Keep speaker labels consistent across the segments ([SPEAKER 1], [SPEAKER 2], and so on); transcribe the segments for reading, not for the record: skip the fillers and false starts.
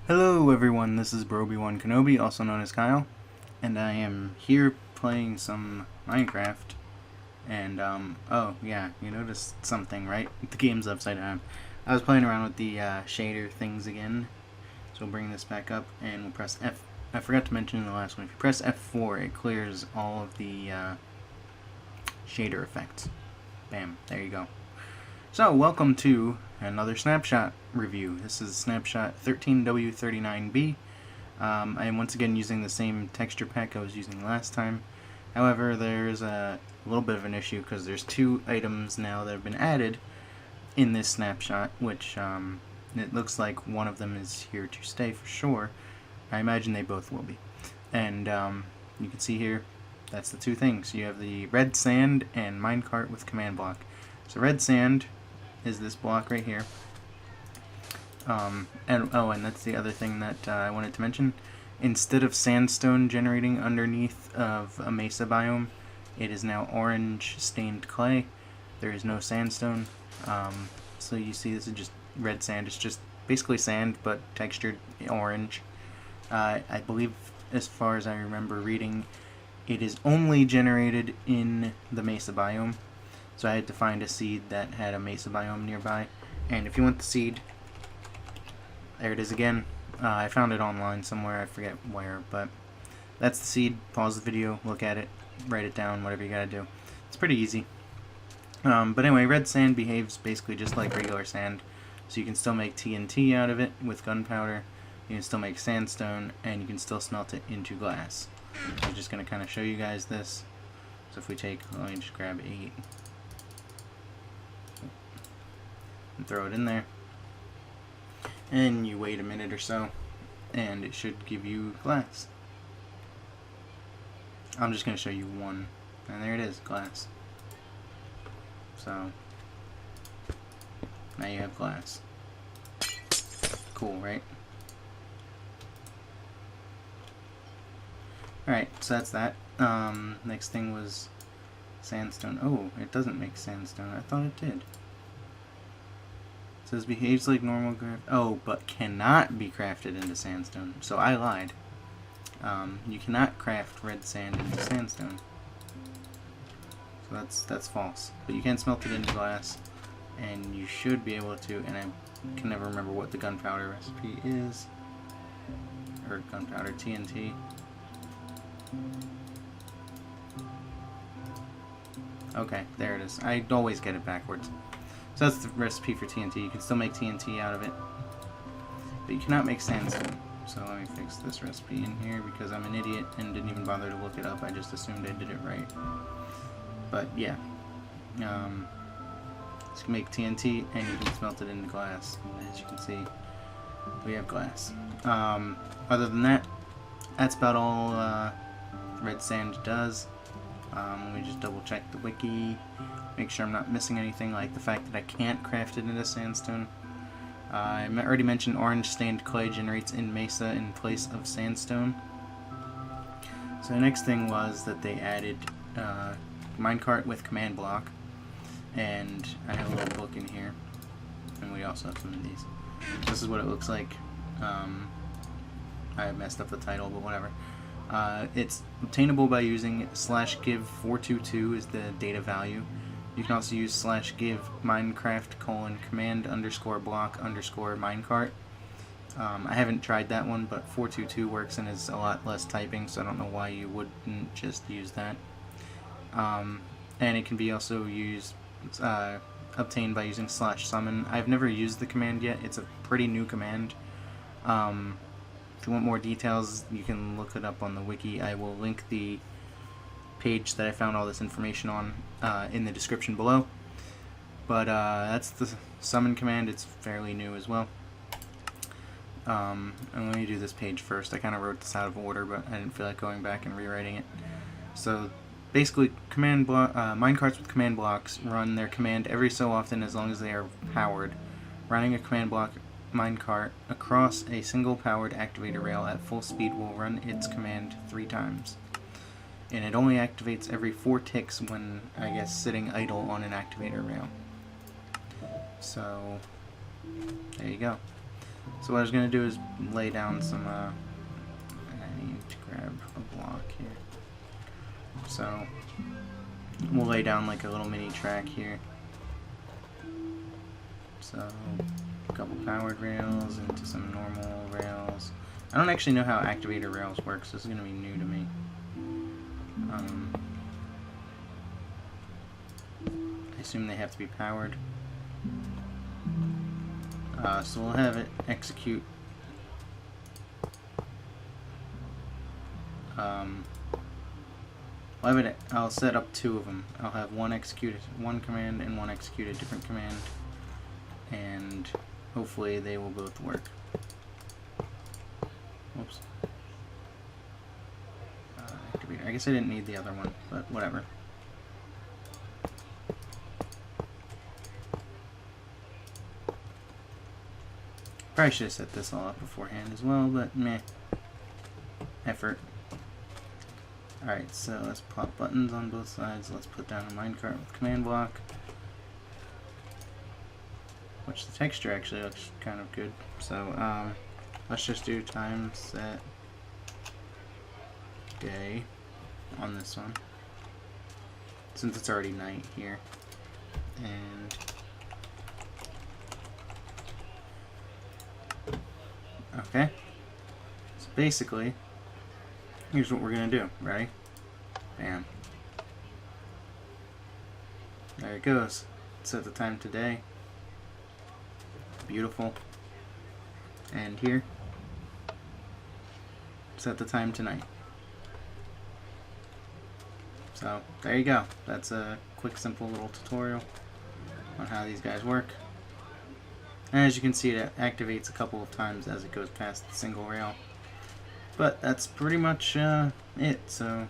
[SPEAKER 1] Hello everyone, this is Broby1 Kenobi, also known as Kyle, and I am here playing some Minecraft, and oh yeah, you noticed something, right? The game's upside down. I was playing around with the shader things again, so we'll bring this back up, and we'll press F. I forgot to mention in the last one, if you press F4, it clears all of the shader effects. Bam, there you go. So, welcome to another snapshot review. This is snapshot 13W39B. I am once again using the same texture pack I was using last time. However, there's a little bit of an issue because there's two items now that have been added in this snapshot, which it looks like one of them is here to stay for sure. I imagine they both will be. And you can see here, that's the two things. You have the red sand and minecart with command block. So red sand is this block right here. And that's the other thing that I wanted to mention. Instead of sandstone generating underneath of a mesa biome, it is now orange stained clay. There is no sandstone. So you see this is just red sand. It's just basically sand but textured orange. I believe, as far as I remember reading, it is only generated in the mesa biome. So I had to find a seed that had a mesa biome nearby. And if you want the seed, there it is again. I found it online somewhere, I forget where, but that's the seed. Pause the video, look at it, write it down, whatever you gotta do. It's pretty easy. But anyway, red sand behaves basically just like regular sand. So you can still make TNT out of it with gunpowder. You can still make sandstone, and you can still smelt it into glass. I'm just gonna kind of show you guys this. So if we take, let me just grab 8. And throw it in there, and you wait a minute or so and it should give you glass. I'm just going to show you one, and there it is, glass. So now you have glass. Cool, right? Alright, so that's that. Next thing was sandstone. Oh, it doesn't make sandstone. I thought it did. It says behaves like normal craft. Oh, but cannot be crafted into sandstone. So I lied. You cannot craft red sand into sandstone. So that's false. But you can smelt it into glass, and you should be able to. And I can never remember what the gunpowder recipe is, or gunpowder TNT. Okay, there it is. I always get it backwards. So that's the recipe for TNT. You can still make TNT out of it, but you cannot make sandstone. So let me fix this recipe in here because I'm an idiot and didn't even bother to look it up. I just assumed I did it right. But yeah, you can make TNT and you can smelt it into glass. As you can see, we have glass. Other than that, that's about all red sand does. Let me just double check the wiki. Make sure I'm not missing anything, like the fact that I can't craft it into sandstone. I already mentioned orange stained clay generates in mesa in place of sandstone. So the next thing was that they added minecart with command block, and I have a little book in here, and we also have some of these. This is what it looks like. I messed up the title, but whatever. It's obtainable by using /give422 is the data value. You can also use /give minecraft :command_block_minecart. I haven't tried that one, but 422 works and is a lot less typing, so I don't know why you wouldn't just use that. And it can be also used, obtained by using /summon. I've never used the command yet. It's a pretty new command. If you want more details, you can look it up on the wiki. I will link the page that I found all this information on in the description below. But that's the summon command. It's fairly new as well. And let me do this page first. I kind of wrote this out of order, but I didn't feel like going back and rewriting it. So basically, minecarts with command blocks run their command every so often as long as they are powered. Running a command block minecart across a single powered activator rail at full speed will run its command 3 times. And it only activates every 4 ticks when, I guess, sitting idle on an activator rail. So, there you go. So what I was going to do is lay down some, I need to grab a block here. So we'll lay down like a little mini track here. So a couple powered rails into some normal rails. I don't actually know how activator rails works. This is going to be new to me. I assume they have to be powered. So we'll have it execute. I'll set up two of them. I'll have one execute one command and one execute a different command, and hopefully they will both work. Whoops. Activator. I guess I didn't need the other one, but whatever. Probably should have set this all up beforehand as well, but meh. Effort. Alright, so let's plot buttons on both sides. Let's put down a minecart with command block. Which the texture actually looks kind of good. So, let's just do time set day on this one, since it's already night here. And okay, so basically, here's what we're gonna do. Ready? Bam. There it goes. Set the time today. Beautiful. And here, set the time tonight. So there you go. That's a quick, simple little tutorial on how these guys work. And as you can see, it activates a couple of times as it goes past the single rail. But that's pretty much it. So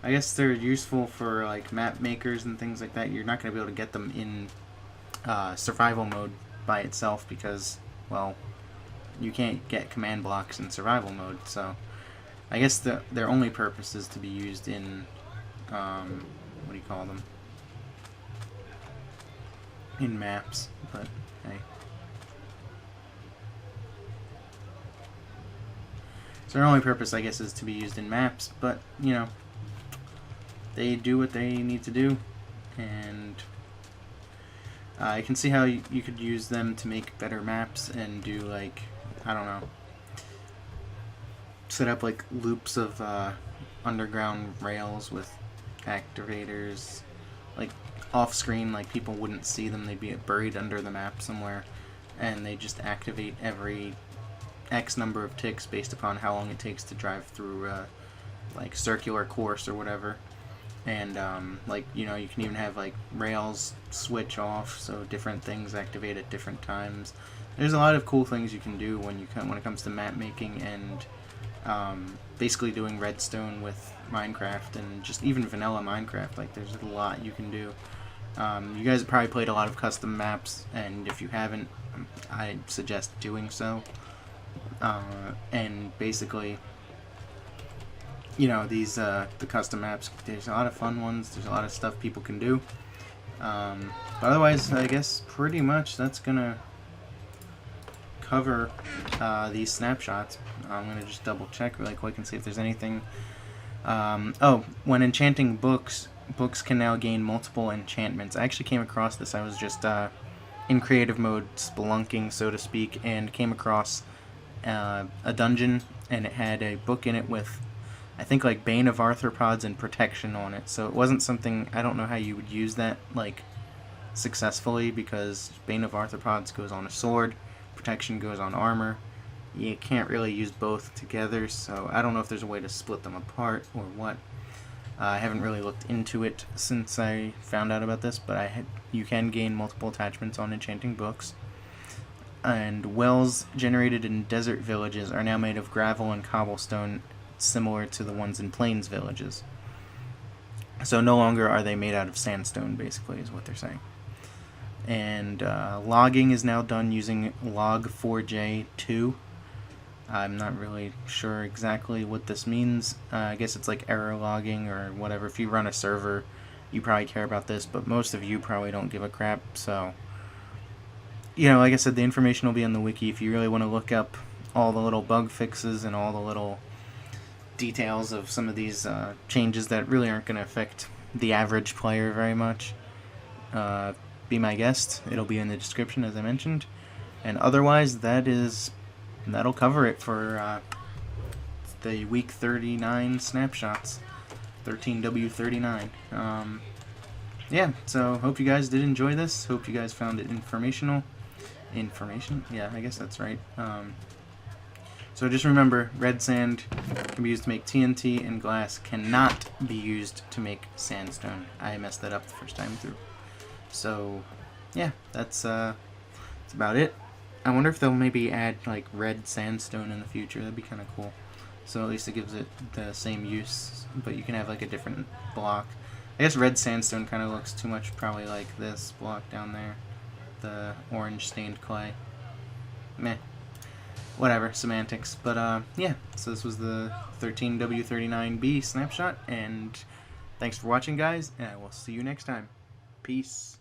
[SPEAKER 1] I guess they're useful for like map makers and things like that. You're not going to be able to get them in survival mode by itself because, well, you can't get command blocks in survival mode. So I guess their only purpose is to be used in what do you call them? In maps, but hey. So their only purpose, I guess, is to be used in maps, but, you know, they do what they need to do, and I can see how you could use them to make better maps and do, like, I don't know, set up, like, loops of underground rails with activators, like, off-screen, like, people wouldn't see them, they'd be buried under the map somewhere, and they just activate every X number of ticks based upon how long it takes to drive through like circular course or whatever. And like, you know, you can even have like rails switch off, so different things activate at different times. There's a lot of cool things you can do when it comes to map making and basically doing redstone with Minecraft and just even vanilla Minecraft. Like, there's a lot you can do. You guys have probably played a lot of custom maps, and if you haven't, I suggest doing so. And basically, you know, these the custom maps, there's a lot of fun ones, there's a lot of stuff people can do. But otherwise, I guess pretty much that's gonna cover these snapshots. I'm gonna just double check really quick and see if there's anything. Oh, when enchanting books can now gain multiple enchantments. I actually came across this. I was just in creative mode spelunking, so to speak, and came across a dungeon, and it had a book in it with, I think, like Bane of Arthropods and Protection on it. So it wasn't something, I don't know how you would use that like successfully, because Bane of Arthropods goes on a sword, Protection goes on armor. You can't really use both together, so I don't know if there's a way to split them apart or what. I haven't really looked into it since I found out about this, but you can gain multiple attachments on enchanting books. And wells generated in desert villages are now made of gravel and cobblestone, similar to the ones in plains villages. So no longer are they made out of sandstone, basically, is what they're saying. And logging is now done using log4j2. I'm not really sure exactly what this means. I guess it's like error logging or whatever. If you run a server, you probably care about this, but most of you probably don't give a crap, so you know, like I said, the information will be on the wiki if you really want to look up all the little bug fixes and all the little details of some of these changes that really aren't going to affect the average player very much. Be my guest. It'll be in the description, as I mentioned. And otherwise, that'll cover it for the week 39 snapshots. 13W39. Yeah, so hope you guys did enjoy this. Hope you guys found it informational. Yeah, I guess that's right. So just remember, red sand can be used to make TNT, and glass cannot be used to make sandstone. I messed that up the first time through. So, yeah, that's about it. I wonder if they'll maybe add like red sandstone in the future. That'd be kind of cool. So at least it gives it the same use, but you can have like a different block. I guess red sandstone kind of looks too much probably like this block down there, the orange stained clay. Meh. Whatever, semantics. But yeah, so this was the 13W39B snapshot, and thanks for watching, guys, and I will see you next time. Peace.